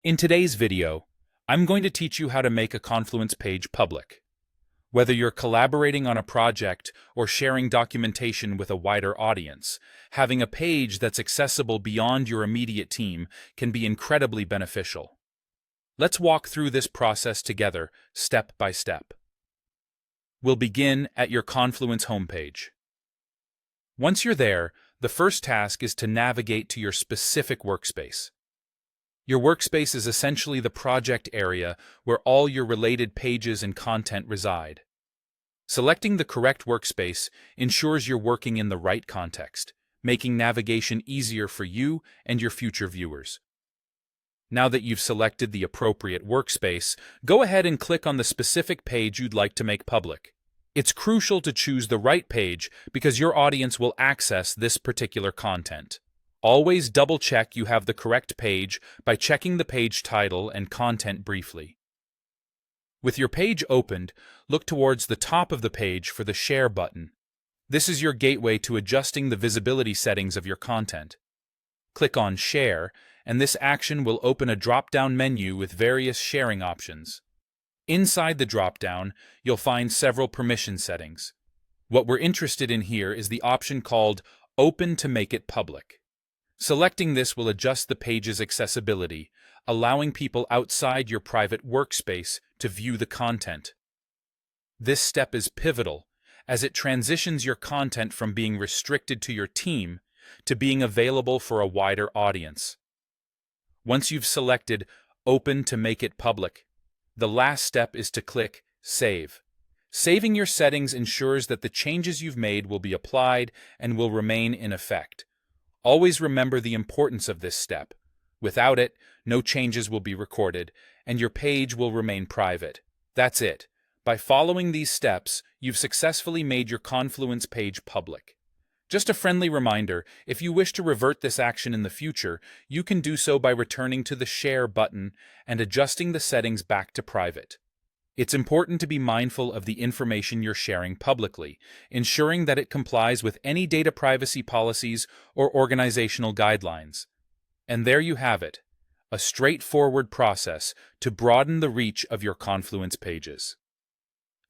In today's video, I'm going to teach you how to make a Confluence page public. Whether you're collaborating on a project or sharing documentation with a wider audience, having a page that's accessible beyond your immediate team can be incredibly beneficial. Let's walk through this process together, step by step. We'll begin at your Confluence homepage. Once you're there, the first task is to navigate to your specific workspace. Your workspace is essentially the project area where all your related pages and content reside. Selecting the correct workspace ensures you're working in the right context, making navigation easier for you and your future viewers. Now that you've selected the appropriate workspace, go ahead and click on the specific page you'd like to make public. It's crucial to choose the right page because your audience will access this particular content. Always double-check you have the correct page by checking the page title and content briefly. With your page opened, look towards the top of the page for the Share button. This is your gateway to adjusting the visibility settings of your content. Click on Share, and this action will open a drop-down menu with various sharing options. Inside the drop-down, you'll find several permission settings. What we're interested in here is the option called Open to make it public. Selecting this will adjust the page's accessibility, allowing people outside your private workspace to view the content. This step is pivotal, as it transitions your content from being restricted to your team to being available for a wider audience. Once you've selected Open to make it public, the last step is to click Save. Saving your settings ensures that the changes you've made will be applied and will remain in effect. Always remember the importance of this step. Without it, no changes will be recorded, and your page will remain private. That's it. By following these steps, you've successfully made your Confluence page public. Just a friendly reminder, if you wish to revert this action in the future, you can do so by returning to the Share button and adjusting the settings back to private. It's important to be mindful of the information you're sharing publicly, ensuring that it complies with any data privacy policies or organizational guidelines. And there you have it, a straightforward process to broaden the reach of your Confluence pages.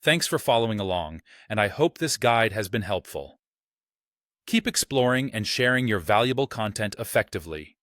Thanks for following along, and I hope this guide has been helpful. Keep exploring and sharing your valuable content effectively.